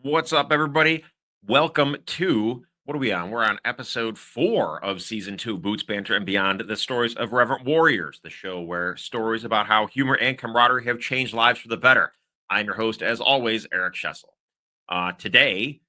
What's up, everybody? Welcome to what are we on? We're on episode 4 of season 2, Boots, Banter, and Beyond, the stories of Irreverent Warriors, the show where stories about how humor and camaraderie have changed lives for the better. I'm your host, as always, Eric Schessel. Today,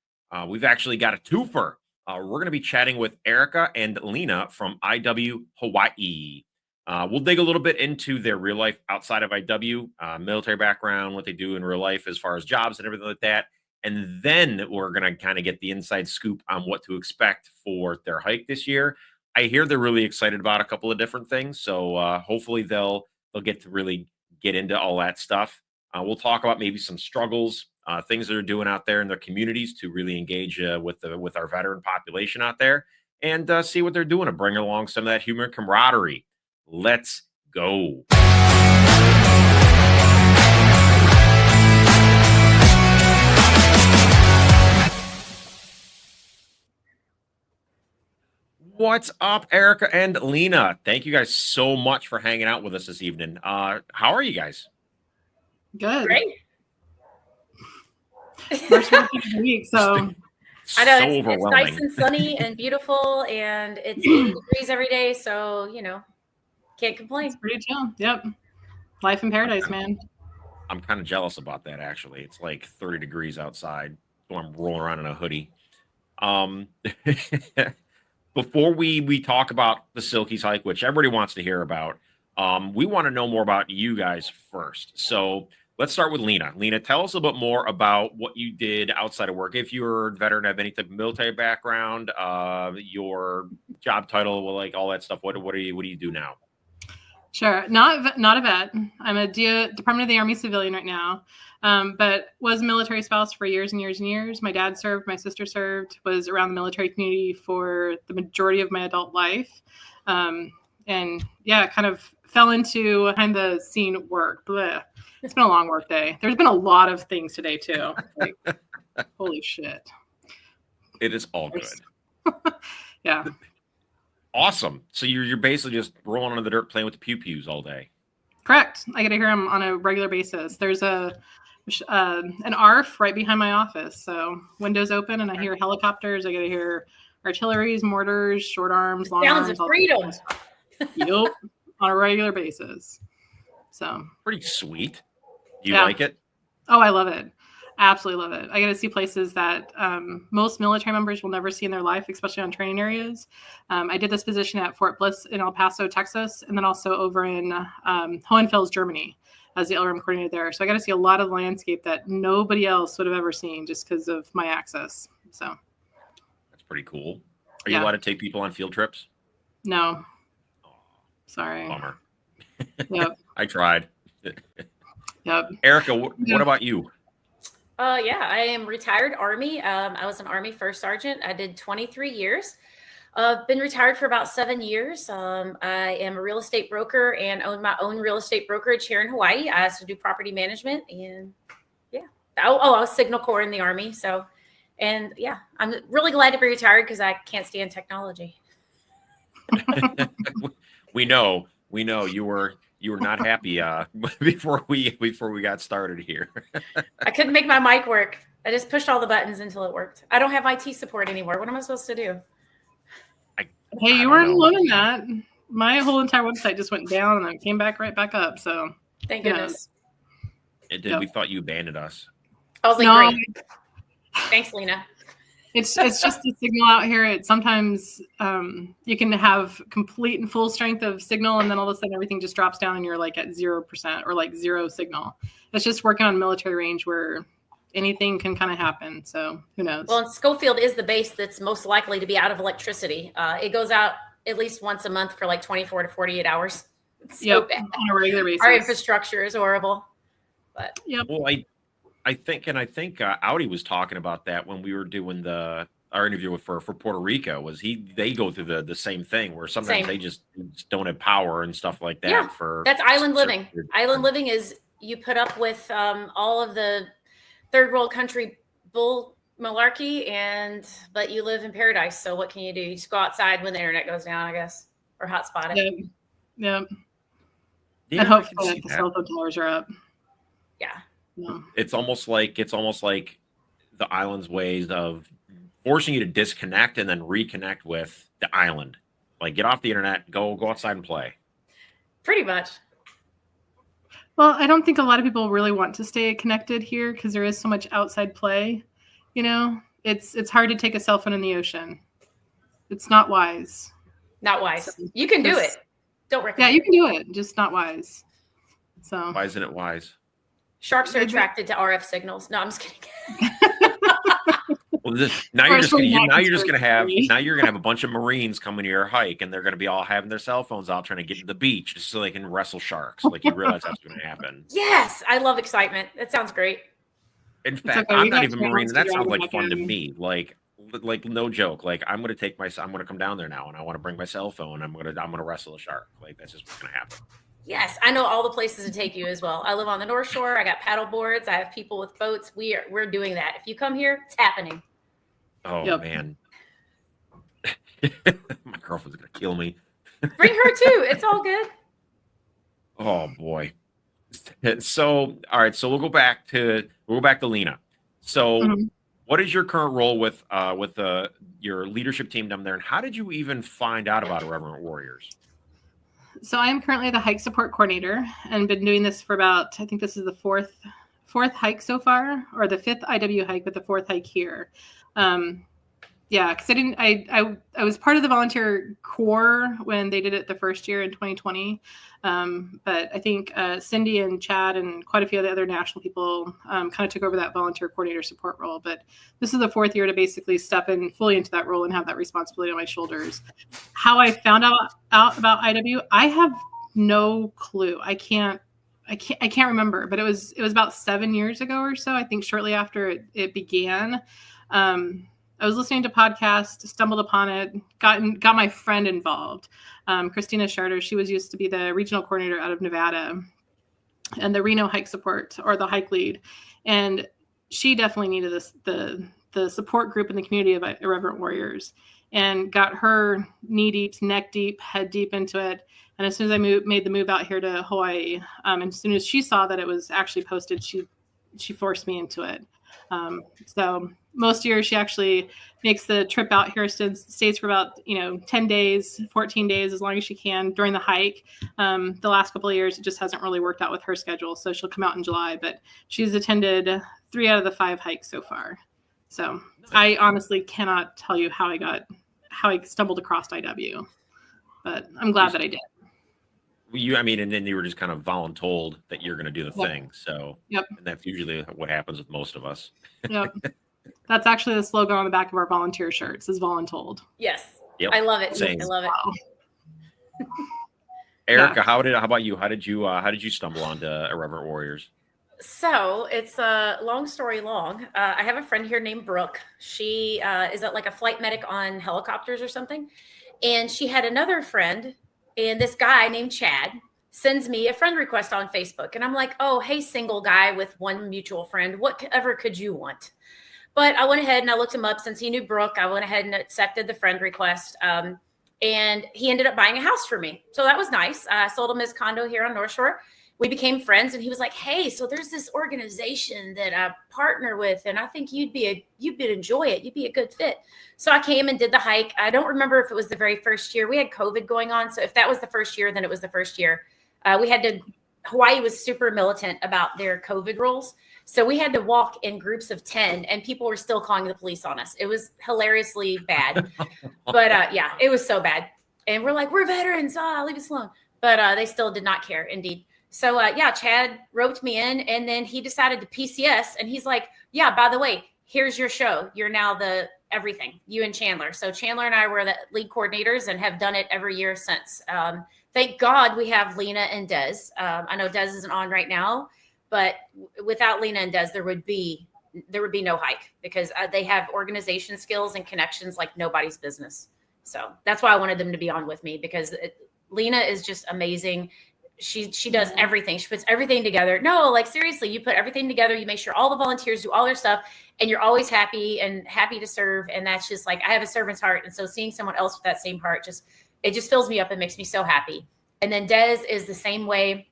we've actually got a twofer. We're going to be chatting with Erica and Lena from IW Hawaii. We'll dig a little bit into their real life outside of IW, military background, what they do in real life as far as jobs and everything like that. And then we're going to kind of get the inside scoop on what to expect for their hike this year. I hear they're really excited about a couple of different things. So hopefully they'll get to really get into all that stuff. We'll talk about maybe some struggles, things that they're doing out there in their communities to really engage with our veteran population out there and see what they're doing to bring along some of that human camaraderie. Let's go. What's up, Erica and Lena? Thank you guys so much for hanging out with us this evening. How are you guys? Good. Great. First week of the week, so I know So it's overwhelming. nice and sunny and beautiful, and it's 80 degrees every day, so can't complain. it's pretty chill. Yep. Life in paradise, man. I'm kind of jealous about that, actually. It's like 30 degrees outside, so I'm rolling around in a hoodie. Before we talk about the Silkies hike, which everybody wants to hear about, we want to know more about you guys first. So let's start with Lena. Lena, tell us a little bit more about what you did outside of work. If you're a veteran, have any type of military background, your job title, like all that stuff. What do you do now? Sure. Not a vet. I'm a Department of the Army civilian right now, but was a military spouse for years and years and years. My dad served, my sister served, was around the military community for the majority of my adult life. And yeah, kind of fell into behind the scene work. Blech. It's been a long work day. There's been a lot of things today too. Like, holy shit. It is all good. Yeah. Awesome. So you're basically just rolling on the dirt playing with the pew-pews all day. Correct. I get to hear them on a regular basis. There's an ARF right behind my office. So windows open and I hear helicopters. I get to hear artilleries, mortars, short arms, long Sounds arms. of freedom. Yep. On a regular basis. So Pretty sweet. Do you Yeah. like it? Oh, I love it. Absolutely love it. I get to see places that most military members will never see in their life, especially on training areas. I did this position at Fort Bliss in El Paso, Texas, and then also over in Hohenfels, Germany, as the LRM coordinator there. So I got to see a lot of landscape that nobody else would have ever seen just because of my access. So That's pretty cool. Are you Yeah. allowed to take people on field trips? no, sorry. Bummer. Yep. I tried. Yep. Erica, what about you? Yeah, I am retired Army. I was an Army first sergeant. I did 23 years. Been retired for about 7 years. I am a real estate broker and own my own real estate brokerage here in Hawaii. I also do property management and yeah. I was Signal Corps in the Army. So, and yeah, I'm really glad to be retired because I can't stand technology. We know you were not happy before we got started here. I couldn't make my mic work. I just pushed all the buttons until it worked. I don't have IT support anymore. What am I supposed to do? Hey, you weren't alone in that. My whole entire website just went down and then came back right back up. So Thank Yeah. goodness. It did. Yep. We thought you abandoned us. I was like, No. great. Thanks, Lena. It's just the signal out here. Sometimes you can have complete and full strength of signal, and then all of a sudden everything just drops down, and you're like at 0% or like zero signal. It's just working on military range where anything can kind of happen. So who knows? Well, and Schofield is the base that's most likely to be out of electricity. It goes out at least once a month for like 24 to 48 hours. It's so Yep, bad. on a regular basis. Our infrastructure is horrible. But Yep. Well, I think Audi was talking about that when we were doing our interview for Puerto Rico. They go through the same thing where sometimes Same. they just don't have power and stuff like that. Yeah, for that's island certain living. periods of Island time. living is you put up with all of the third world country bull malarkey, but you live in paradise. So what can you do? You just go outside when the internet goes down, I guess, or hotspot it. Yep. Yep. Yeah, And I can hopefully see the that. cell phone towers are up. Yeah. Yeah. It's almost like the island's ways of forcing you to disconnect and then reconnect with the island. Like get off the internet, go outside and play. Pretty much. Well, I don't think a lot of people really want to stay connected here because there is so much outside play. You know, it's hard to take a cell phone in the ocean. It's not wise. Not wise. So, you can do it. Don't recommend. Yeah, you can do it, just not wise. So Why isn't it wise? Sharks are attracted to RF signals. No, I'm just kidding. Well, now you're gonna have a bunch of Marines coming to your hike, and they're gonna be all having their cell phones out trying to get to the beach just so they can wrestle sharks. Like you realize that's gonna happen. Yes, I love excitement. That sounds great. In fact, okay. I'm not even Marine, and that sounds like back fun to in. me. Like no joke. Like I'm gonna come down there now, and I want to bring my cell phone. I'm gonna wrestle a shark. Like that's just what's gonna happen. Yes, I know all the places to take you as well. I live on the North Shore. I got paddle boards. I have people with boats. We're doing that. If you come here, it's happening. Oh Yep. man, my girlfriend's gonna kill me. Bring her too. It's all good. Oh boy. So all right, so we'll go back to Lena. So Mhm. what is your current role with your leadership team down there, and how did you even find out about Irreverent Warriors? So I am currently the hike support coordinator and been doing this for about, I think this is the fourth hike so far, or the fifth IW hike, but the fourth hike here. Yeah, because I was part of the volunteer corps when they did it the first year in 2020. But I think Cindy and Chad and quite a few of the other national people kind of took over that volunteer coordinator support role. But this is the fourth year to basically step in fully into that role and have that responsibility on my shoulders. How I found out about IW, I have no clue. I can't remember, but it was about 7 years ago or so. I think shortly after it began. I was listening to podcasts, stumbled upon it, got my friend involved. Christina Charter, she used to be the regional coordinator out of Nevada and the Reno hike support or the hike lead. And she definitely needed the support group in the community of Irreverent Warriors and got her knee deep, neck deep, head deep into it. And as soon as I made the move out here to Hawaii, and as soon as she saw that it was actually posted, she forced me into it. So most years she actually makes the trip out here, stays for about 10 days, 14 days, as long as she can during the hike. The last couple of years it just hasn't really worked out with her schedule, so she'll come out in July, but she's attended 3 out of the 5 hikes so far. So I honestly cannot tell you how I stumbled across IW, but I'm glad that I did. And then you were just kind of voluntold that you're going to do the Yep. thing. So, Yep. And that's usually what happens with most of us. Yep. That's actually the slogan on the back of our volunteer shirts is voluntold. Yes. Yep. I love it. Same. I love it. Wow. Erica, how about you? How did you stumble onto Irreverent Warriors? So it's a long story long. I have a friend here named Brooke. She is like a flight medic on helicopters or something. And she had another friend, and this guy named Chad sends me a friend request on Facebook. And I'm like, oh, hey, single guy with one mutual friend, whatever could you want? But I went ahead and I looked him up. Since he knew Brooke, I went ahead and accepted the friend request. And he ended up buying a house for me. So that was nice. I sold him his condo here on North Shore. We became friends, and he was like, hey, so there's this organization that I partner with, and I think you'd enjoy it. You'd be a good fit. So I came and did the hike. I don't remember if it was the very first year. We had COVID going on. So if that was the first year, then it was the first year. Hawaii was super militant about their COVID rules. So we had to walk in groups of 10, and people were still calling the police on us. It was hilariously bad. But yeah, it was so bad. And we're like, we're veterans. Leave us alone. But they still did not care, indeed. So yeah, Chad roped me in, and then he decided to PCS, and he's like, yeah, by the way, here's your show. You're now the everything, you and Chandler. So Chandler and I were the lead coordinators and have done it every year since. Thank God we have Lena and Des. I know Des isn't on right now, but without Lena and Des, there would be no hike, because they have organization skills and connections like nobody's business. So that's why I wanted them to be on with me, because Lena is just amazing. She does everything. She puts everything together. No, like seriously, you put everything together. You make sure all the volunteers do all their stuff, and you're always happy to serve. And that's just like, I have a servant's heart. And so seeing someone else with that same heart, it just fills me up and makes me so happy. And then Des is the same way.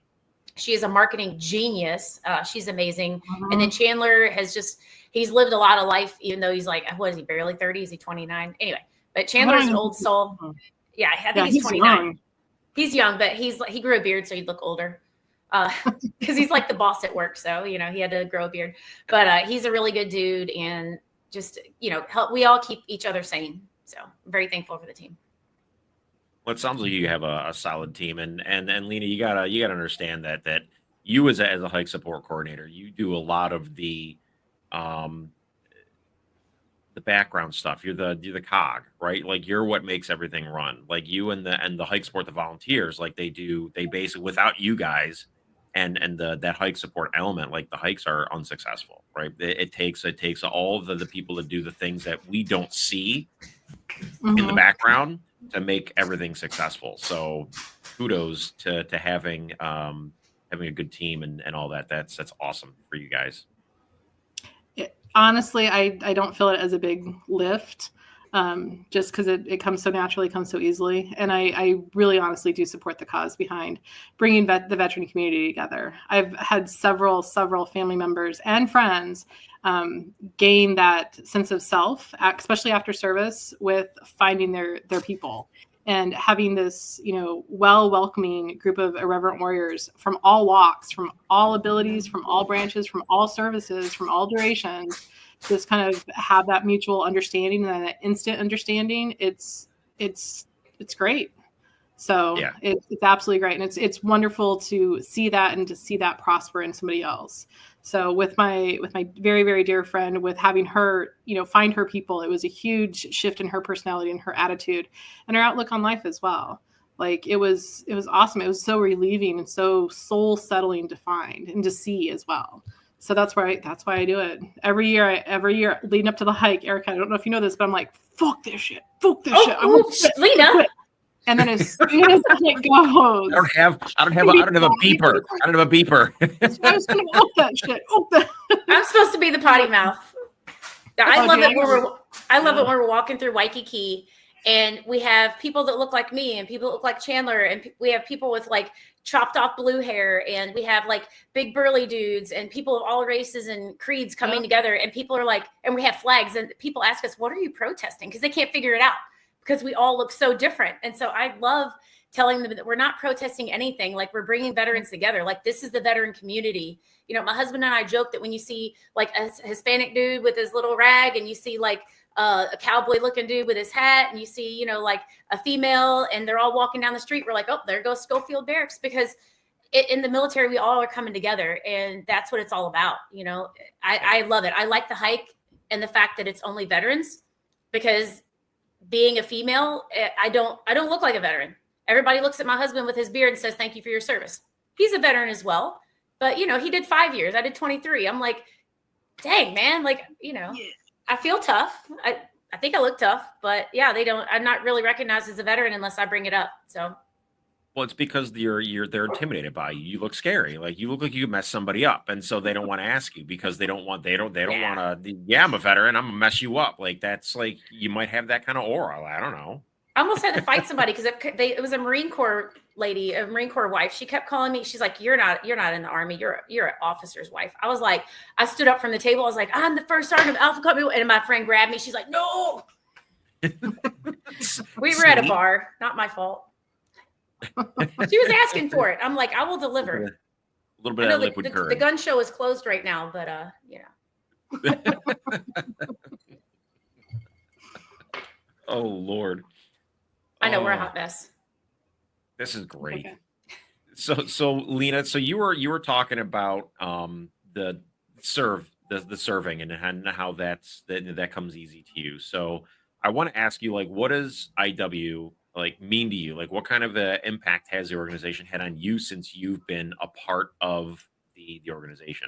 She is a marketing genius. She's amazing. Mm-hmm. And then Chandler he's lived a lot of life, even though he's like, what is he, barely 30? Is he 29? Anyway, but Chandler's an old soul. Yeah, I think he's 29. Young. He's young, but he grew a beard, so he'd look older. Because he's like the boss at work. So, he had to grow a beard. But he's a really good dude, and just, we all keep each other sane. So I'm very thankful for the team. Well, it sounds like you have a solid team, and Lena, you gotta understand that you as a hike support coordinator, you do a lot of the background stuff. You're the cog, right? Like, you're what makes everything run. Like, you and the hike support, the volunteers, like they basically, without you guys and that hike support element, like, the hikes are unsuccessful, right? It takes all of the people to do the things that we don't see in the background to make everything successful. So kudos to having a good team and all that. That's awesome for you guys. Honestly, I don't feel it as a big lift, just because it comes so naturally, comes so easily. And I really honestly do support the cause behind bringing the veteran community together. I've had several family members and friends gain that sense of self, especially after service, with finding their people and having this, welcoming group of irreverent warriors from all walks, from all abilities, from all branches, from all services, from all durations, just kind of have that mutual understanding and that instant understanding. It's great. So yeah. It's absolutely great. And it's wonderful to see that and to see that prosper in somebody else. So with my very, very dear friend, with having her, find her people, it was a huge shift in her personality and her attitude and her outlook on life as well. Like, it was awesome. It was so relieving and so soul settling to find and to see as well. So that's why I do it every year leading up to the hike. Erica, I don't know if you know this, but I'm like, fuck this shit. Oops, Lena. And then as soon as it goes, I don't have a beeper. I don't have a beeper. I was gonna that shit. I'm supposed to be the potty mouth. I love it when we're walking through Waikiki and we have people that look like me and people that look like Chandler, and we have people with like chopped off blue hair, and we have like big burly dudes and people of all races and creeds coming together, and people are like, and we have flags, and people ask us, what are you protesting? Because they can't figure it out, because we all look so different. And so I love telling them that we're not protesting anything. Like, we're bringing veterans together. Like, this is the veteran community. My husband and I joke that when you see like a Hispanic dude with his little rag, and you see like a cowboy looking dude with his hat, and you see, like a female, and they're all walking down the street, we're like, oh, there goes Schofield Barracks, because in the military, we all are coming together, and that's what it's all about. I love it. I like the hike and the fact that it's only veterans, because being a female, I don't look like a veteran. Everybody looks at my husband with his beard and says, thank you for your service. He's a veteran as well. But, he did 5 years. I did 23. I'm like, dang, man. Like, I feel tough. I think I look tough. But, yeah, I'm not really recognized as a veteran unless I bring it up. So. Well, it's because they're intimidated by you. You look scary. Like, you look like you mess somebody up, and so they don't want to ask you, because they don't want to. Yeah, I'm a veteran. I'm gonna mess you up. Like, that's like, you might have that kind of aura. I don't know. I almost had to fight somebody because it was a Marine Corps lady, a Marine Corps wife. She kept calling me. She's like, "You're not in the Army. You're an officer's wife." I was like, I stood up from the table. I was like, "I'm the first sergeant of Alpha Company," and my friend grabbed me. She's like, "No." We were at a bar. Not my fault. She was asking for it. I'm like, I will deliver. A little bit of liquid courage. The gun show is closed right now, but Oh, Lord. I know, we're a hot mess. This is great. Okay. So Lena, so you were talking about the serving and how that comes easy to you. So I want to ask you, like, what does IW like mean to you? Like, what kind of impact has the organization had on you since you've been a part of the organization?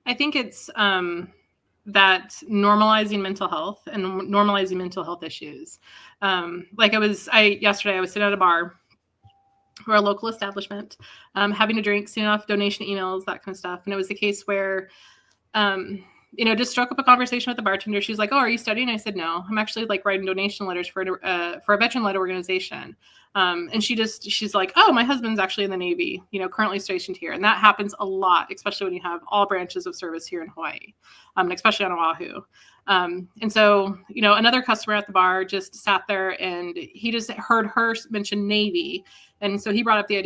I think it's that normalizing mental health and normalizing mental health issues. Yesterday I was sitting at a bar or a local establishment, having a drink, seeing off donation emails, that kind of stuff. And it was the case where just struck up a conversation with the bartender. She's like, "Oh, are you studying?" I said, "No, I'm actually like writing donation letters for a veteran-led organization." And she's like, "Oh, my husband's actually in the Navy, currently stationed here." And that happens a lot, especially when you have all branches of service here in Hawaii, especially on Oahu. And so, another customer at the bar just sat there and he just heard her mention Navy. And so he brought up the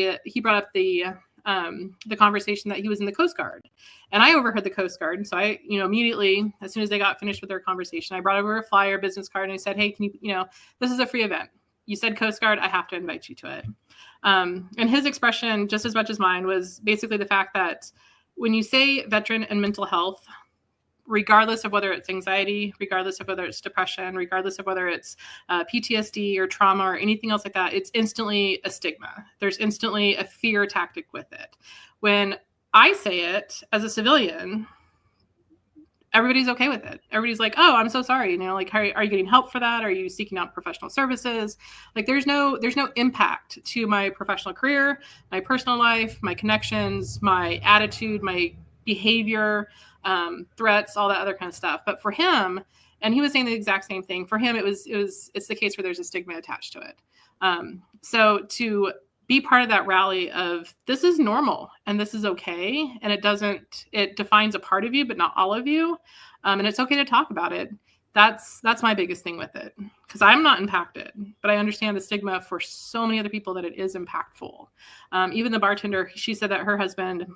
conversation that he was in the Coast Guard. And I overheard the Coast Guard. And so I, immediately, as soon as they got finished with their conversation, I brought over a flyer, business card, and I said, "Hey, can you, this is a free event. You said Coast Guard, I have to invite you to it." And his expression, just as much as mine, was basically the fact that when you say veteran and mental health, regardless of whether it's anxiety, regardless of whether it's depression, regardless of whether it's PTSD or trauma or anything else like that, it's instantly a stigma. There's instantly a fear tactic with it. When I say it as a civilian, everybody's okay with it. Everybody's like, "Oh, I'm so sorry." Like, are you getting help for that? Are you seeking out professional services? Like, there's no impact to my professional career, my personal life, my connections, my attitude, my behavior, threats, all that other kind of stuff. But for him, and he was saying the exact same thing, for him, it's the case where there's a stigma attached to it. So to be part of that rally of this is normal and this is okay. And it defines a part of you, but not all of you. And it's okay to talk about it. That's my biggest thing with it, because I'm not impacted, but I understand the stigma for so many other people that it is impactful. Even the bartender, she said that her husband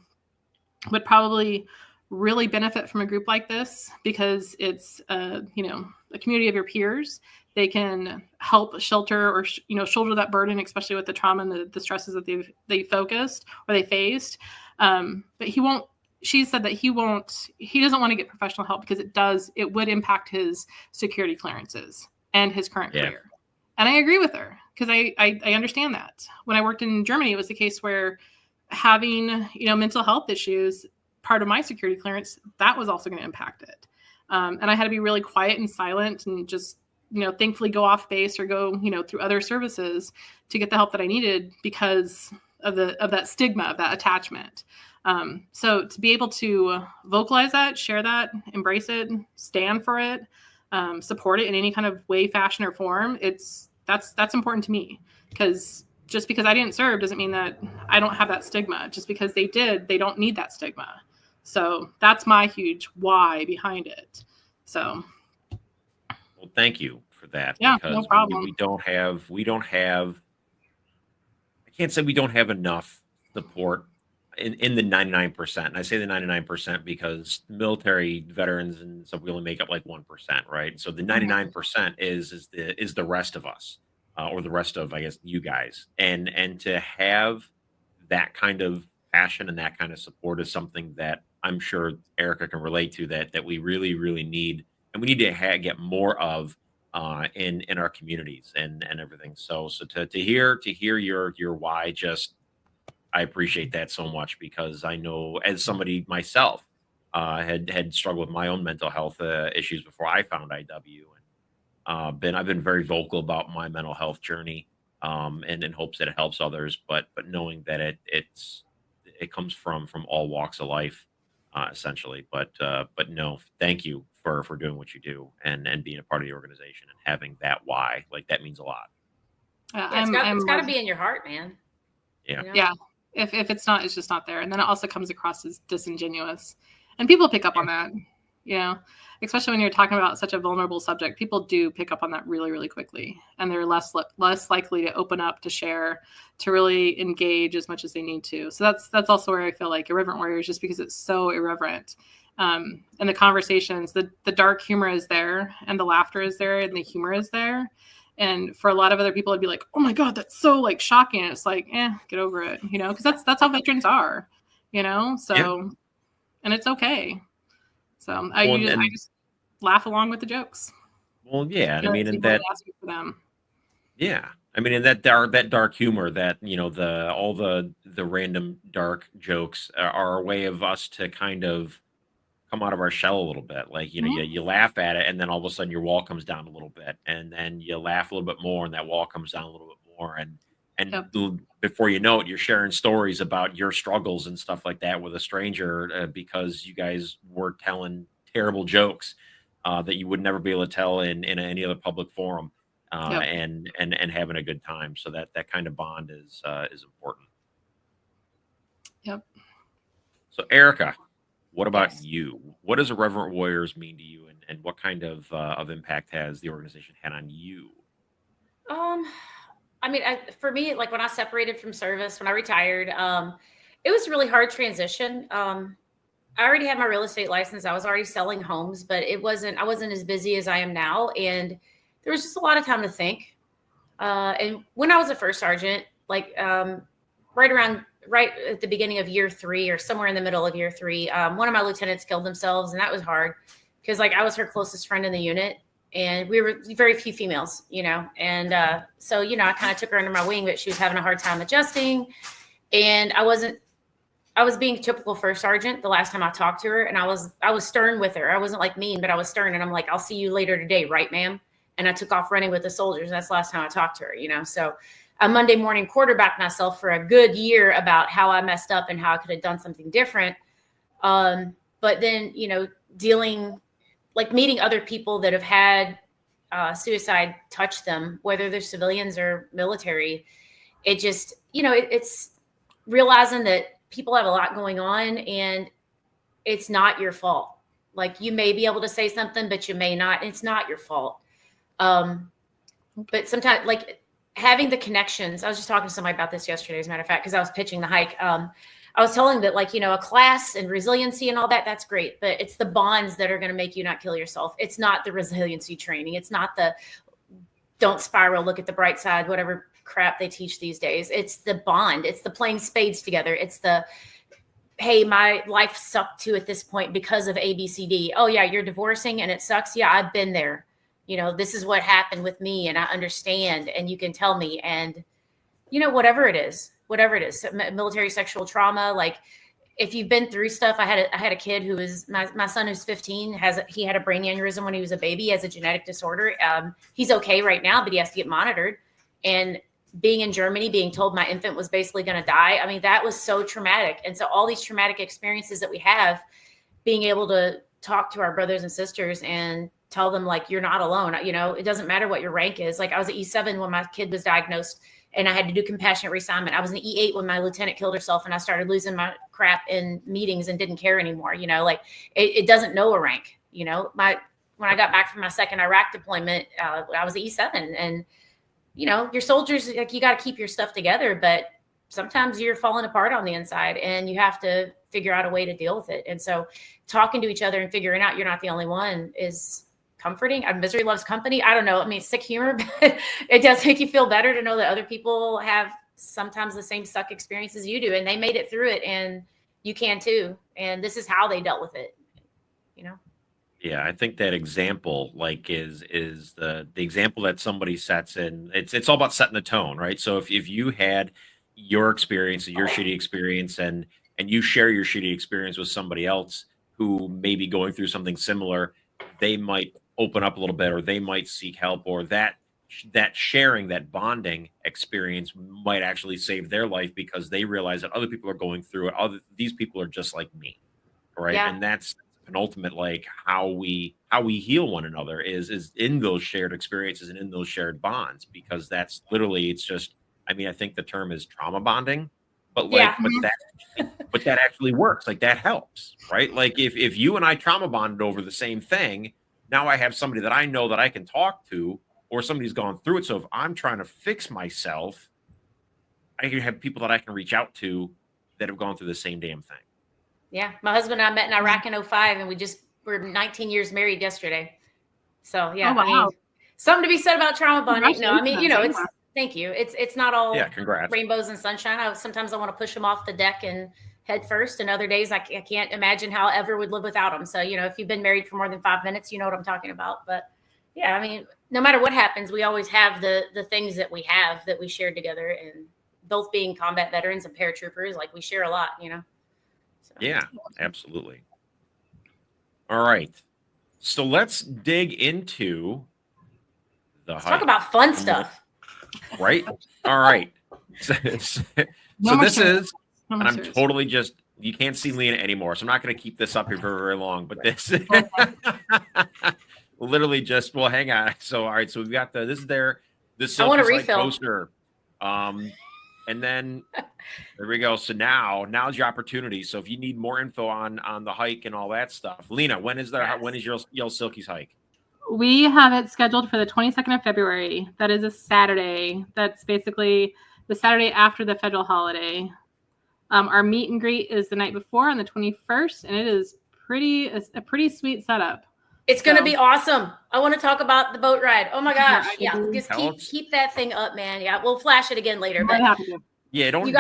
would probably really benefit from a group like this because it's a community of your peers. They can help shelter or shoulder that burden, especially with the trauma and the stresses that they faced. But she said that he doesn't want to get professional help because it would impact his security clearances and his current career. And I agree with her because I understand that. When I worked in Germany, it was the case where having mental health issues, part of my security clearance, that was also going to impact it. And I had to be really quiet and silent and just, thankfully go off base or go, through other services to get the help that I needed because of that stigma, of that attachment. So to be able to vocalize that, share that, embrace it, stand for it, support it in any kind of way, fashion, or form, that's important to me, because just because I didn't serve doesn't mean that I don't have that stigma. Just because they did, they don't need that stigma. So that's my huge why behind it. So. Well, thank you for that. Yeah, because no problem. we don't have, I can't say we don't have enough support in the 99%. And I say the 99% because military veterans and stuff, we only make up like 1%, right? So the 99% is the rest of us, or the rest of, I guess, you guys. And to have that kind of passion and that kind of support is something that I'm sure Erica can relate to, that we really, really need, and we need to get more of in our communities and everything. So to hear your why, just, I appreciate that so much, because I know, as somebody myself, had struggled with my own mental health issues before I found IW, and I've been very vocal about my mental health journey, and in hopes that it helps others, but knowing that it comes from all walks of life, essentially. But no, thank you for doing what you do and being a part of the organization and having that why. Like, that means a lot. It's got to be in your heart, man. Yeah. Yeah. If it's not, it's just not there. And then it also comes across as disingenuous. And people pick up on that, especially when you're talking about such a vulnerable subject. People do pick up on that really, really quickly. And they're less likely to open up, to share, to really engage as much as they need to. So that's also where I feel like Irreverent Warriors, just because it's so irreverent. And the conversations, the dark humor is there, and the laughter is there, and the humor is there. And for a lot of other people, it'd be like, "Oh my God, that's so like shocking." And it's like, get over it, because that's how veterans are, so, yeah. And it's okay. So I just laugh along with the jokes. Well, yeah. And I mean, and that, for them. Yeah. I mean, and that dark humor, that, all the random dark jokes are a way of us to kind of come out of our shell a little bit. Like, you laugh at it, and then all of a sudden your wall comes down a little bit, and then you laugh a little bit more, and that wall comes down a little bit more. And Yep. Before you know it, you're sharing stories about your struggles and stuff like that with a stranger, because you guys were telling terrible jokes that you would never be able to tell in any other public forum, Yep. and having a good time. So that kind of bond is important. Yep. So Erica, what about Yes. you? What does Irreverent Warriors mean to you, and what kind of impact has the organization had on you? I mean, for me, like when I separated from service, when I retired, it was a really hard transition. I already had my real estate license. I was already selling homes, but I wasn't as busy as I am now. And there was just a lot of time to think. And when I was a first sergeant, like right at the beginning of year 3 or somewhere in the middle of year 3, one of my lieutenants killed themselves, and that was hard because like I was her closest friend in the unit, and we were very few females, and so I kind of took her under my wing, but she was having a hard time adjusting, and I was being a typical first sergeant the last time I talked to her, and I was stern with her. I wasn't like mean, but I was stern, and I'm like, I'll see you later today, right, ma'am? And I took off running with the soldiers. And that's the last time I talked to her, so I Monday morning quarterbacked myself for a good year about how I messed up and how I could have done something different. But then, meeting other people that have had suicide touch them, whether they're civilians or military, it just, it's realizing that people have a lot going on and it's not your fault. Like you may be able to say something, but you may not. It's not your fault. But sometimes like having the connections, I was just talking to somebody about this yesterday, as a matter of fact, because I was pitching the hike. I was telling that a class and resiliency and all that, that's great, but it's the bonds that are going to make you not kill yourself. It's not the resiliency training. It's not the don't spiral, look at the bright side, whatever crap they teach these days. It's the bond. It's the playing spades together. It's the, hey, my life sucked too at this point because of A, B, C, D. Oh yeah, you're divorcing and it sucks. Yeah, I've been there. This is what happened with me and I understand, and you can tell me, and whatever it is, military sexual trauma. Like if you've been through stuff, I had a kid who was my son who's 15, he had a brain aneurysm when he was a baby, has a genetic disorder. He's okay right now, but he has to get monitored. And being in Germany, being told my infant was basically going to die. I mean, that was so traumatic. And so all these traumatic experiences that we have, being able to talk to our brothers and sisters and tell them like, you're not alone. It doesn't matter what your rank is. Like I was an E7 when my kid was diagnosed and I had to do compassionate reassignment. I was an E8 when my lieutenant killed herself and I started losing my crap in meetings and didn't care anymore. Like it doesn't know a rank. When I got back from my second Iraq deployment, I was an E7, and your soldiers, like you got to keep your stuff together, but sometimes you're falling apart on the inside and you have to figure out a way to deal with it. And so talking to each other and figuring out you're not the only one is comforting. Misery loves company. I don't know. I mean, sick humor, but it does make you feel better to know that other people have sometimes the same suck experiences you do, and they made it through it, and you can too. And this is how they dealt with it. Yeah, I think that example is the example that somebody sets in. It's all about setting the tone, right? So if you had your experience, your shitty experience, and you share your shitty experience with somebody else who may be going through something similar, they might open up a little bit, or they might seek help, or that sharing, that bonding experience might actually save their life because they realize that other people are going through it. These people are just like me, right? Yeah. And that's an ultimate how we heal one another is in those shared experiences and in those shared bonds, because that's literally, it's just, I mean, I think the term is trauma bonding, but but that actually works. Like that helps, right? Like if you and I trauma bonded over the same thing, now I have somebody that I know that I can talk to, or somebody's gone through it. So if I'm trying to fix myself, I can have people that I can reach out to that have gone through the same damn thing. Yeah. My husband and I met in Iraq in 2005, and we're 19 years married yesterday. So yeah, Oh, wow. I mean, something to be said about trauma bonding. No, I mean, Congratulations. thank you. It's not all Congrats. rainbows and sunshine. Sometimes I want to push them off the deck and head first, and other days I can't imagine how I ever would live without them. So, if you've been married for more than 5 minutes, you know what I'm talking about. But yeah, I mean, no matter what happens, we always have the things that we have that we shared together, and both being combat veterans and paratroopers, like we share a lot, So. Yeah, absolutely. All right. So let's dig into let's talk about fun stuff. Right? All right. So this is, and I'm totally just You can't see Lena anymore, so I'm not going to keep this up here very, very long. But this literally just, well, hang on. So, all right, so we've got the I want a Silkies Hike refill. coaster. And then there we go. So now's your opportunity. So if you need more info on the hike and all that stuff, Lena, when is your Silkies Hike? We have it scheduled for the 22nd of February. That is a Saturday. That's basically the Saturday after the federal holiday. Our meet and greet is the night before on the 21st, and it is a pretty sweet setup. It's going to be awesome. I want to talk about the boat ride. Oh my gosh. Yeah. Just keep that thing up, man. Yeah. We'll flash it again later, but yeah, don't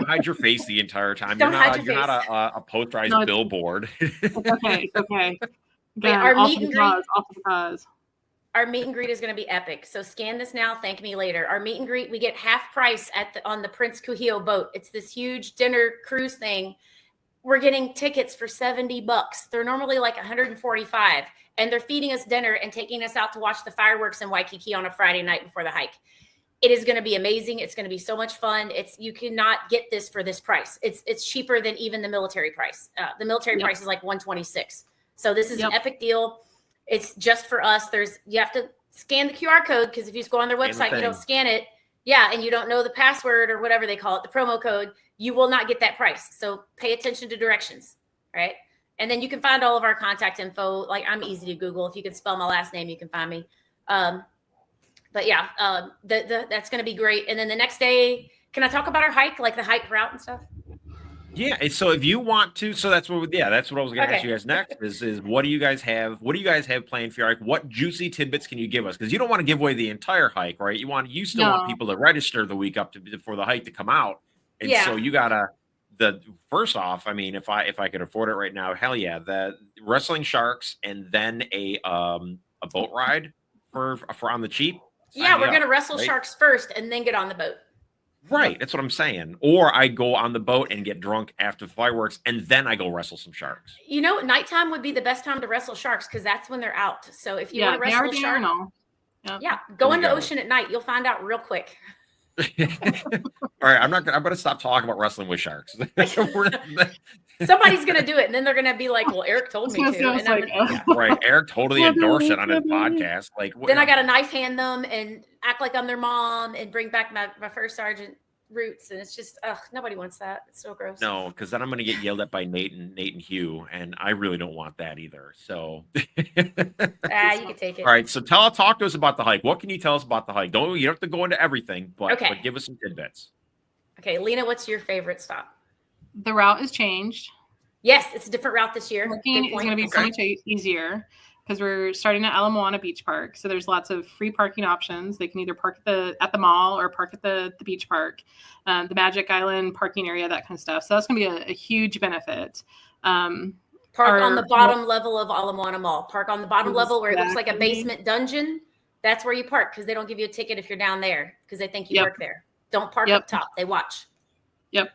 hide your face the entire time. You're not a posterized billboard. It's okay. It's okay. Again, our meet and greet. Our meet and greet is going to be epic. So scan this now. Thank me later. Our meet and greet, we get half price on the Prince Kuhio boat. It's this huge dinner cruise thing. We're getting tickets for $70. They're normally like $145, and they're feeding us dinner and taking us out to watch the fireworks in Waikiki on a Friday night before the hike. It is going to be amazing. It's going to be so much fun. You cannot get this for this price. It's cheaper than even the military price. The military price is like $126. So this is an epic deal. It's just for us. You have to scan the QR code, because if you just go on their website, you don't scan it. Yeah. And you don't know the password or whatever they call it, the promo code, you will not get that price. So pay attention to directions. Right. And then you can find all of our contact info. Like, I'm easy to Google. If you can spell my last name, you can find me. But yeah, that's going to be great. And then the next day, can I talk about our hike, like the hike route and stuff? Yeah. So if you want to, that's what I was going to ask you guys next is what do you guys have? What do you guys have planned for your hike? What juicy tidbits can you give us? Because you don't want to give away the entire hike, right? You still want people to register the week up before the hike to come out. And so you gotta, first off, I mean, if I could afford it right now, hell yeah, the wrestling sharks and then a boat ride for on the cheap. Yeah, we're gonna wrestle sharks first and then get on the boat. Right, that's what I'm saying. Or I go on the boat and get drunk after fireworks, and then I go wrestle some sharks. Nighttime would be the best time to wrestle sharks, because that's when they're out. So if you want to wrestle a shark, go in the ocean at night. You'll find out real quick. All right, I'm going to stop talking about wrestling with sharks. Somebody's going to do it, and then they're going to be like, well, Eric told me to. Right, Eric totally endorsed it on his podcast. Then I got to knife hand them and act like I'm their mom and bring back my first sergeant roots, and it's just nobody wants that. It's so gross. No, because then I'm going to get yelled at by Nate and Hugh, and I really don't want that either. So you can take it. All right, so talk to us about the hike. What can you tell us about the hike? You don't have to go into everything, but give us some tidbits. Okay, Lena, what's your favorite stop? The route is changed. Yes, it's a different route this year. Parking is going to be so much easier, because we're starting at Ala Moana Beach Park. So there's lots of free parking options. They can either park at the mall or park at the beach park, the Magic Island parking area, that kind of stuff. So that's going to be a huge benefit. Park on the bottom level of Ala Moana Mall. Park on the bottom level where it looks like a basement dungeon. That's where you park, because they don't give you a ticket if you're down there, because they think you work there. Don't park up top. They watch. Yep.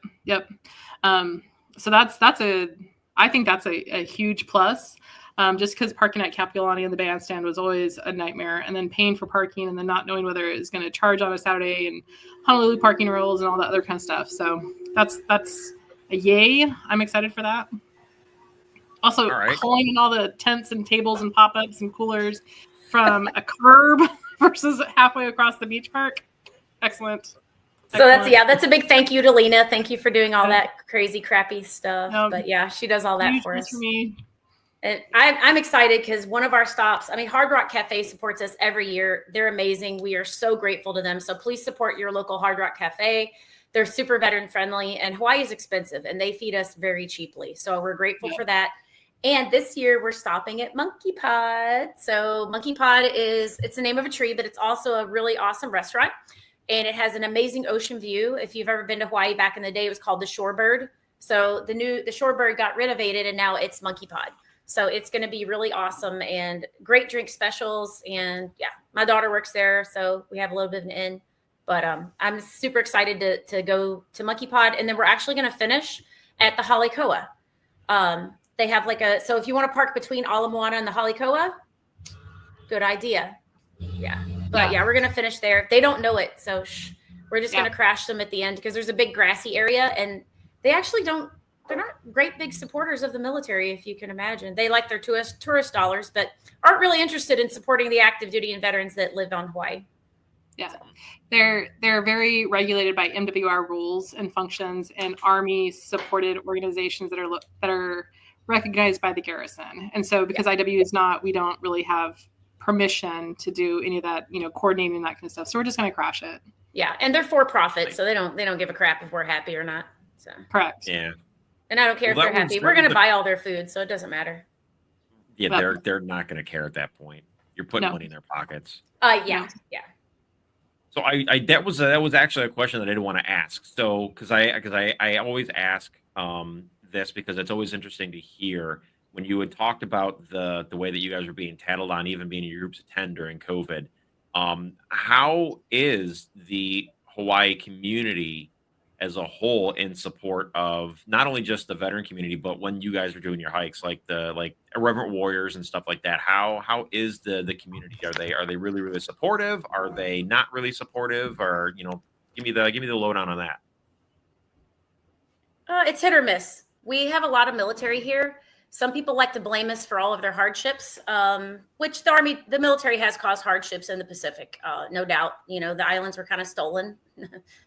So I think that's a huge plus. Just because parking at Capilani and the bandstand was always a nightmare, and then paying for parking and then not knowing whether it's going to charge on a Saturday and Honolulu parking rules and all that other kind of stuff. So that's a yay. I'm excited for that. Also, pulling in all the tents and tables and pop-ups and coolers from a curb versus halfway across the beach park. Excellent. So that's a big thank you to Lena. Thank you for doing all that crazy, crappy stuff. But yeah, she does all that for us. For me. And I'm excited because one of our stops, Hard Rock Cafe supports us every year. They're amazing. We are so grateful to them. So please support your local Hard Rock Cafe. They're super veteran friendly, and Hawaii is expensive, and they feed us very cheaply. So we're grateful for that. And this year we're stopping at Monkey Pod. So Monkey Pod it's the name of a tree, but it's also a really awesome restaurant. And it has an amazing ocean view. If you've ever been to Hawaii back in the day, it was called the Shorebird. So the Shorebird got renovated, and now it's Monkey Pod. So it's going to be really awesome and great drink specials. And yeah, my daughter works there, so we have a little bit of an in. But I'm super excited to go to Monkey Pod. And then we're actually going to finish at the Halikoa. They have so if you want to park between Ala Moana and the Halikoa, good idea. Yeah. But yeah, we're going to finish there. They don't know it. So we're just going to crash them at the end, because there's a big grassy area, and they actually don't great big supporters of the military, if you can imagine. They like their tourist dollars, but aren't really interested in supporting the active duty and veterans that live on Hawaii. Yeah, they're very regulated by MWR rules and functions, and Army supported organizations that are recognized by the garrison. And so because IW is not, we don't really have permission to do any of that, coordinating that kind of stuff. So we're just going to crash it. Yeah, and they're for profit, so they don't give a crap if we're happy or not. So correct. Yeah. And I don't care if they're happy. We're going to buy all their food, so it doesn't matter. Yeah, they're not going to care at that point. You're putting money in their pockets. Yeah. So that was actually a question that I didn't want to ask. So because I always ask this because it's always interesting to hear when you had talked about the way that you guys were being tattled on, even being in your groups of 10 during COVID. How is the Hawaii community as a whole in support of not only just the veteran community, but when you guys are doing your hikes, like Irreverent Warriors and stuff like that? How is the community? Are they really, really supportive? Are they not really supportive? Or give me the lowdown on that. It's hit or miss. We have a lot of military here. Some people like to blame us for all of their hardships, which the military has caused hardships in the Pacific, no doubt. The islands were kind of stolen.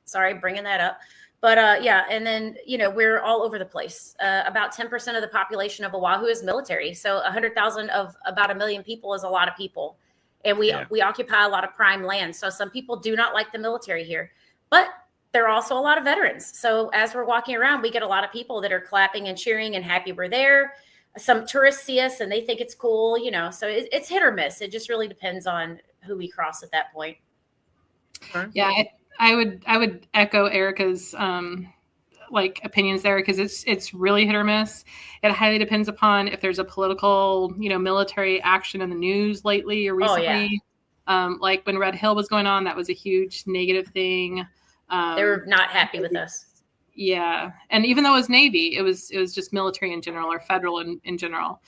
Sorry, bringing that up. But yeah, and then, we're all over the place. About 10% of the population of Oahu is military. So 100,000 of about 1 million people is a lot of people. And we occupy a lot of prime land. So some people do not like the military here. But there are also a lot of veterans. So as we're walking around, we get a lot of people that are clapping and cheering and happy we're there. Some tourists see us and they think it's cool, so it's hit or miss. It just really depends on who we cross at that point. Yeah, I would echo Erica's opinions there, because it's really hit or miss. It highly depends upon if there's a political, military action in the news lately or recently. Oh, yeah. Like when Red Hill was going on, that was a huge negative thing. They were not happy with us. Yeah. And even though it was Navy, it was just military in general, or federal in general.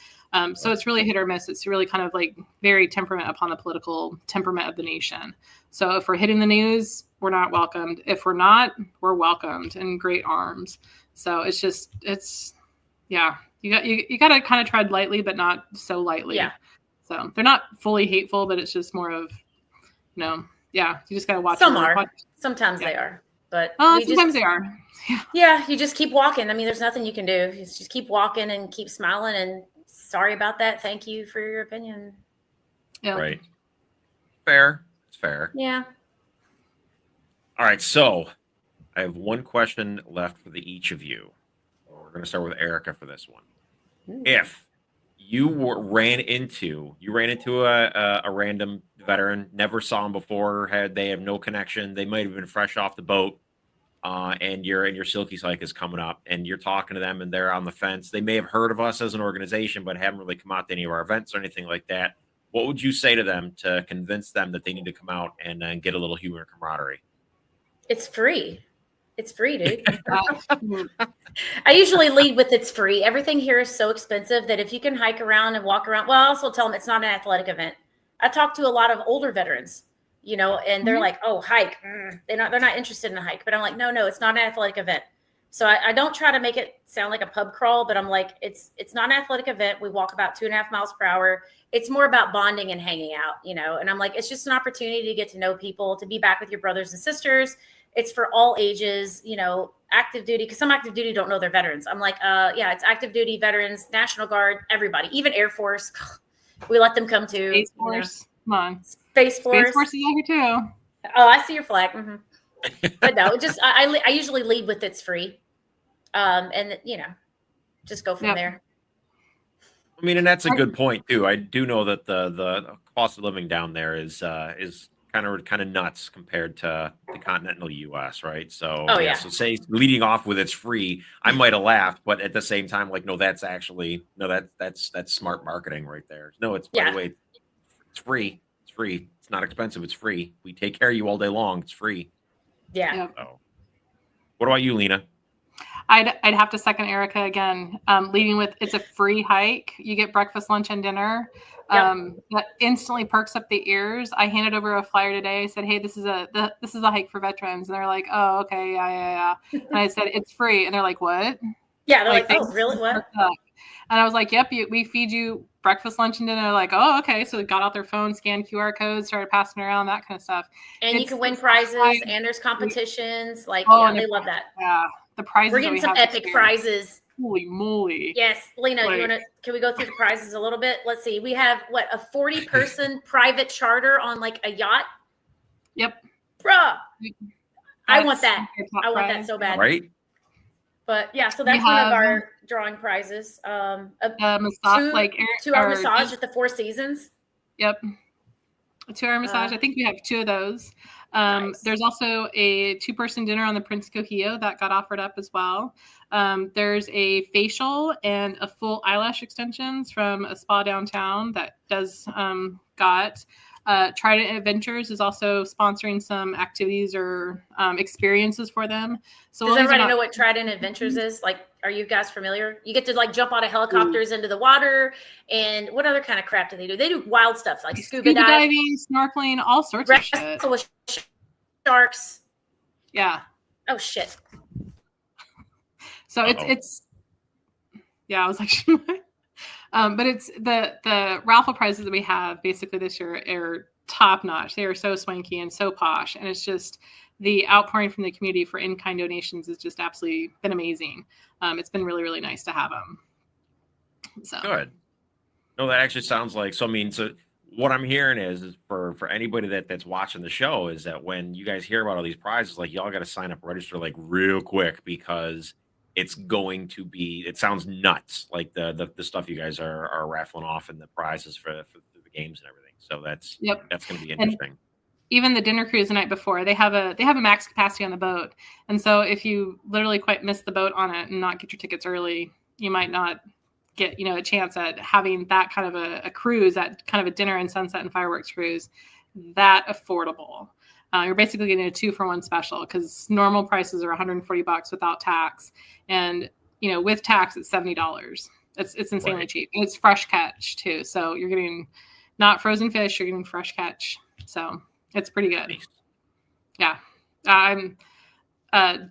So it's really hit or miss. It's really kind of very temperament upon the political temperament of the nation. So if we're hitting the news, we're not welcomed. If we're not, we're welcomed in great arms. So you got to kind of tread lightly, but not so lightly. Yeah. So they're not fully hateful, but it's just more of, you just got to watch. Some are. Sometimes they are. But sometimes they are. Yeah, you just keep walking. I mean, there's nothing you can do. You just keep walking and keep smiling and sorry about that. Thank you for your opinion. Yeah. Right. Fair. It's fair. Yeah. All right. So I have one question left for each of you. We're going to start with Erica for this one. Ooh. If you ran into a random veteran, never saw him before, they have no connection, they might have been fresh off the boat, and your Silkies Hike is coming up, and you're talking to them, and they're on the fence. They may have heard of us as an organization, but haven't really come out to any of our events or anything like that. What would you say to them to convince them that they need to come out and get a little humor and camaraderie? It's free. It's free, dude. I usually lead with it's free. Everything here is so expensive that if you can hike around and walk around, I also tell them it's not an athletic event. I talk to a lot of older veterans, and they're like, oh, hike. They're not interested in a hike. But I'm like, no, it's not an athletic event. So I don't try to make it sound like a pub crawl, but I'm like, it's not an athletic event. We walk about 2.5 miles per hour. It's more about bonding and hanging out, and I'm like, it's just an opportunity to get to know people, to be back with your brothers and sisters. It's for all ages, active duty, because some active duty don't know they're veterans. I'm like, it's active duty, veterans, National Guard, everybody, even Air Force. We let them come too. Space Force. Come on. Space Force. Space Force is out here too. Oh, I see your flag. Mm-hmm. But no, just I usually lead with it's free. And just go from there. I mean, and that's a good point too. I do know that the cost of living down there is kind of nuts compared to the continental U.S., right? So, so say leading off with it's free, I might have laughed, but at the same time, that's smart marketing right there. No, it's by the way, it's free. It's free. It's not expensive. It's free. We take care of you all day long. It's free. Yeah. So, what about you, Lena? I'd have to second Erica again. Leading with it's a free hike. You get breakfast, lunch, and dinner. That instantly perks up the ears. I handed over a flyer today. I said, "Hey, this is a hike for veterans," and they're like, "Oh, okay, yeah." And I said, "It's free," and they're like, "What?" Yeah, they're like, they oh, really? What? And I was like, yep, we feed you breakfast, lunch, and dinner. They're like, oh, okay. So they got out their phone, scanned QR codes, started passing around, that kind of stuff. And you can win prizes, and there's competitions. Like, yeah, they love that. Yeah, the prizes. We're getting some epic prizes. Holy moly! Yes, Lena, can we go through the prizes a little bit? Let's see. We have a 40-person private charter on like a yacht. Yep. Bruh. I want that. I want that so bad. Right. But yeah, so that's one of our drawing prizes. Massage, 2-hour massage at the Four Seasons. Yep. A 2-hour massage. I think we have 2 of those. Nice. There's also a 2-person dinner on the Prince Coquillo that got offered up as well. There's a facial and a full eyelash extensions from a spa downtown that does got. Trident Adventures is also sponsoring some activities or experiences for them. So does everybody know what Trident Adventures is? Like, are you guys familiar? You get to like jump out of helicopters into the water, and what other kind of crap do they do? They do wild stuff like scuba diving, snorkeling, all sorts of shit. With sharks. Yeah. Oh shit. So it's yeah, I was like but it's the raffle prizes that we have basically this year are top notch. They are so swanky and so posh, and it's just the outpouring from the community for in-kind donations has just absolutely been amazing. It's been really, really nice to have them. So good. No, that actually sounds like so. I mean, so what I'm hearing is for anybody that's watching the show is that when you guys hear about all these prizes, like y'all got to sign up, register like real quick because it's going to be. It sounds nuts, like the stuff you guys are raffling off and the prizes for the games and everything. So that's going to be interesting. And even the dinner cruise the night before, they have a max capacity on the boat, and so if you literally quite miss the boat on it and not get your tickets early, you might not get a chance at having that kind of a cruise, that kind of a dinner and sunset and fireworks cruise that affordable. You're basically getting a 2-for-1 special because normal prices are $140 without tax, and with tax it's $70. It's insanely cheap. And it's fresh catch too, so you're getting not frozen fish, you're getting fresh catch. So it's pretty good. Nice. Yeah.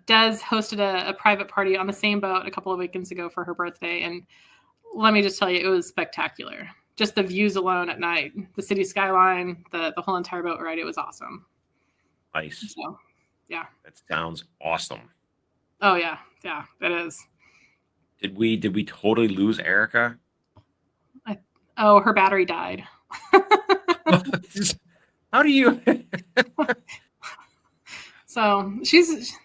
Des hosted a private party on the same boat a couple of weekends ago for her birthday, and let me just tell you, it was spectacular. Just the views alone at night, the city skyline, the whole entire boat ride, it was awesome. Nice. So, yeah. That sounds awesome. Oh yeah, yeah, it is. Did we totally lose Erica? Her battery died. How do you? So she's.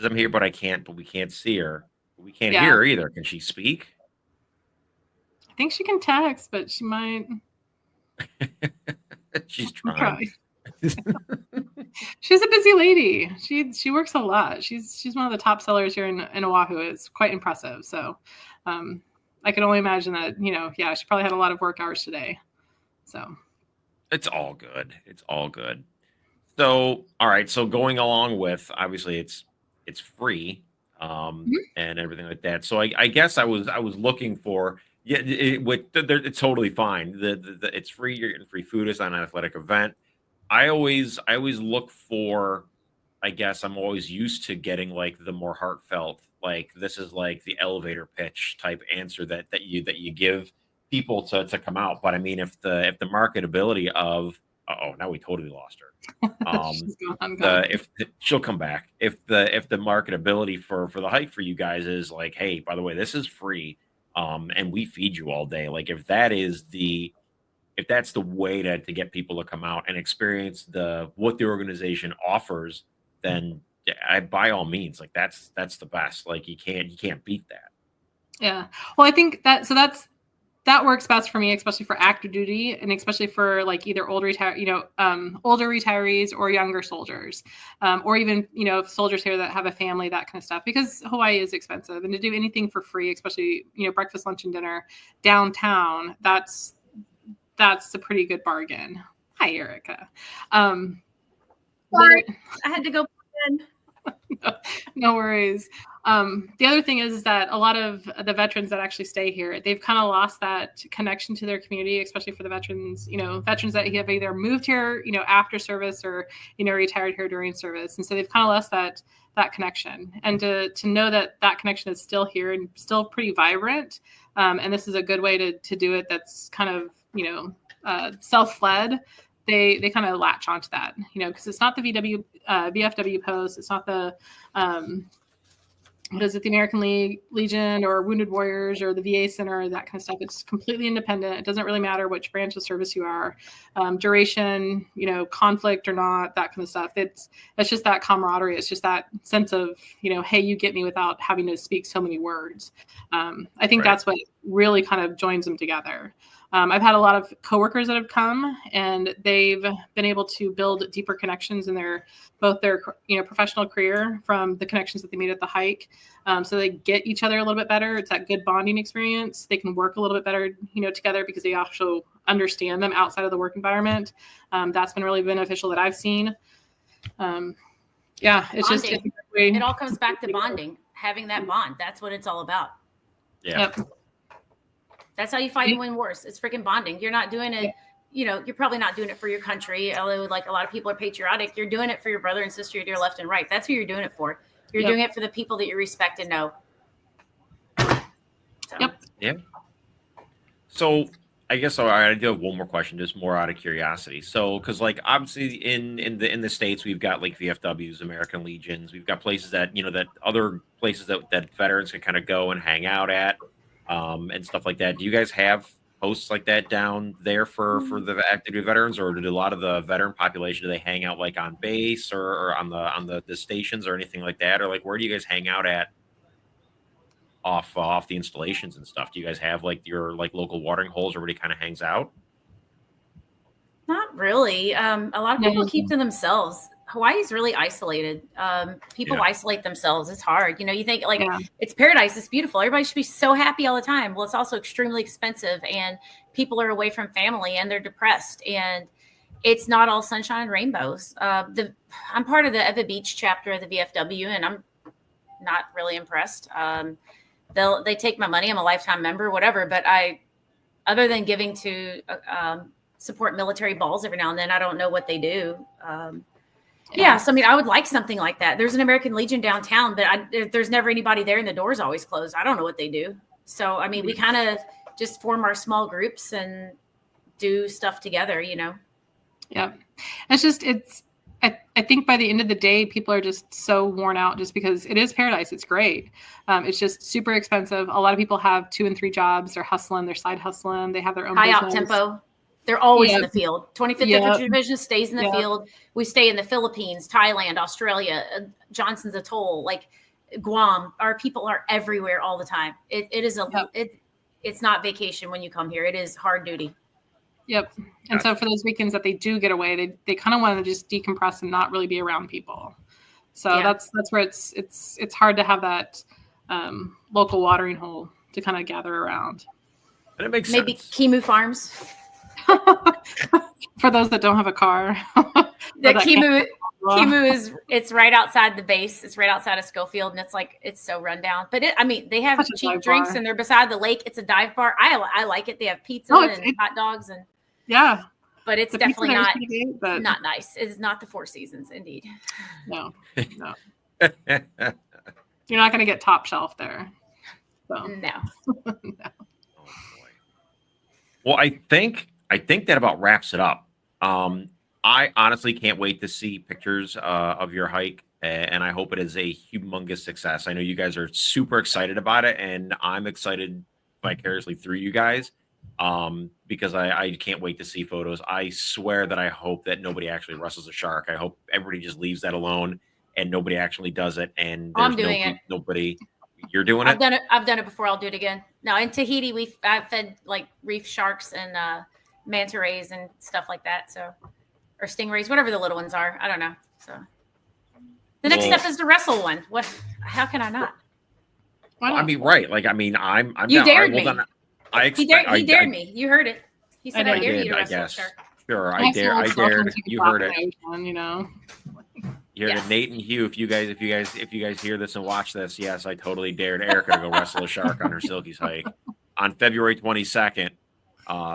I'm here, but I can't. But we can't see her. We can't hear her either. Can she speak? I think she can text, but she might. She's trying. She's a busy lady. She works a lot. She's one of the top sellers here in Oahu. It's quite impressive. So I can only imagine that, she probably had a lot of work hours today. So it's all good. It's all good. So, all right. So going along with, obviously it's free and everything like that. So I guess I was looking for, it's totally fine. It's free. You're getting free food. It's an athletic event. I always look for, I guess I'm always used to getting like the more heartfelt, like this is like the elevator pitch type answer that you give people to come out. But I mean, if the marketability of, now we totally lost her. She'll come back. If the marketability for the hike for you guys is like, hey, by the way, this is free, and we feed you all day. Like if that's the way to get people to come out and experience what the organization offers, then by all means, like that's the best. Like you can't beat that. Yeah. Well, I think that works best for me, especially for active duty and especially for like either older retirees or younger soldiers, or even, soldiers here that have a family, that kind of stuff, because Hawaii is expensive, and to do anything for free, especially, breakfast, lunch, and dinner downtown, that's a pretty good bargain. Hi, Erica. Sorry, I had to go. No worries. The other thing is that a lot of the veterans that actually stay here, they've kind of lost that connection to their community, especially for the veterans, veterans that have either moved here, after service or, retired here during service. And so they've kind of lost that connection, and to know that connection is still here and still pretty vibrant. And this is a good way to do it. That's kind of, self-led. They kind of latch onto that, because it's not the VFW post. It's not the, what is it, the American Legion or Wounded Warriors or the VA Center, that kind of stuff. It's completely independent. It doesn't really matter which branch of service you are, duration, conflict or not, that kind of stuff. It's just that camaraderie. It's just that sense of, hey, you get me without having to speak so many words. I think that's what really kind of joins them together. I've had a lot of coworkers that have come, and they've been able to build deeper connections in both their professional career from the connections that they made at the hike. So they get each other a little bit better. It's that good bonding experience. They can work a little bit better, together, because they also understand them outside of the work environment. That's been really beneficial that I've seen. It's just it all comes back to bonding, having that bond. That's what it's all about. Yeah. Yep. That's how you fight and win wars. It's freaking bonding. You're not doing it, you're probably not doing it for your country, although like a lot of people are patriotic. You're doing it for your brother and sister to your left and right. That's who you're doing it for. You're doing it for the people that you respect and know. So. Yep. Yeah. So I guess I do have one more question, just more out of curiosity. So, because like obviously in the States, we've got like VFWs, American Legions. We've got places that that other places that veterans can kind of go and hang out at. And stuff like that. Do you guys have posts like that down there for the active duty veterans, or do a lot of the veteran population, do they hang out like on base or on the stations or anything like that, or like where do you guys hang out at off the installations and stuff? Do you guys have like your like local watering holes where everybody kind of hangs out? Not really. A lot of people keep to themselves. Hawaii's really isolated. People isolate themselves. It's hard. You think like it's paradise. It's beautiful. Everybody should be so happy all the time. Well, it's also extremely expensive, and people are away from family and they're depressed, and it's not all sunshine and rainbows. I'm part of the Eva Beach chapter of the VFW, and I'm not really impressed. They take my money. I'm a lifetime member, whatever. But other than giving to support military balls every now and then, I don't know what they do. So I mean, I would like something like that. There's an American Legion downtown, but there's never anybody there, and the door's always closed. I don't know what they do. So I mean, we kind of just form our small groups and do stuff together. Yeah, I think by the end of the day, people are just so worn out, just because it is paradise. It's great. It's just super expensive. A lot of people have 2 and 3 jobs. They're hustling. They're side hustling. They have their own high business. out tempo. They're always in the field. 25th Infantry Division stays in the field. We stay in the Philippines, Thailand, Australia, Johnson's Atoll, like Guam. Our people are everywhere all the time. It's not vacation when you come here. It is hard duty. Yep. And so for those weekends that they do get away, they kind of want to just decompress and not really be around people. So that's where it's hard to have that local watering hole to kind of gather around. And it makes maybe sense. Kimu Farms. For those that don't have a car. The Kimu it's right outside the base. It's right outside of Schofield, and it's so run down. But they have cheap drinks, and they're beside the lake. It's a dive bar. I like it. They have pizza and hot dogs and but it's definitely not nice. It's not the Four Seasons, indeed. No. You're not going to get top shelf there. So. No. Oh, boy. Well, I think that about wraps it up. I honestly can't wait to see pictures of your hike, and I hope it is a humongous success. I know you guys are super excited about it, and I'm excited vicariously through you guys, because I can't wait to see photos. I swear that I hope that nobody actually wrestles a shark. I hope everybody just leaves that alone and nobody actually does it. And I'm doing it. Nobody. You're doing it? I've done it before. I'll do it again. Now in Tahiti, I've fed like reef sharks and manta rays and stuff like that. So, or stingrays, whatever the little ones are. I don't know. So the next step is to wrestle one. How can I not? Well, I mean, right. Like, I mean, I'm you dared me. He dared me. You heard it. He said, I dare you to wrestle a shark. Sure, I dared. You heard it. You know. You hear Yes. the Nate and Hugh. If you guys hear this and watch this, yes, I totally dared Erica to go wrestle a shark on her Silkies hike on February 22nd.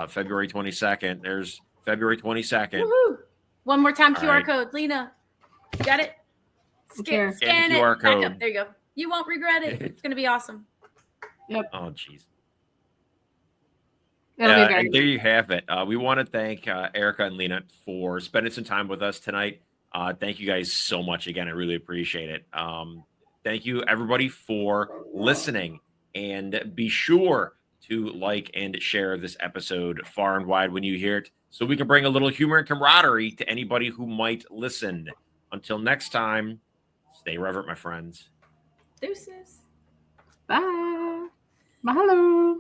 February 22nd. There's February 22nd. Woohoo! One more time, All QR right. code. Lena, you got it? Here. Scan the it. QR Back code. up. There you go. You won't regret it. It's going to be awesome. Yep. Oh, jeez. It'll be very And there you have it. We want to thank Erica and Lena for spending some time with us tonight. Thank you guys so much again. I really appreciate it. Thank you, everybody, for listening. And be sure to like and share this episode far and wide when you hear it so we can bring a little humor and camaraderie to anybody who might listen. Until next time, stay reverent, my friends. Deuces. Bye. Mahalo.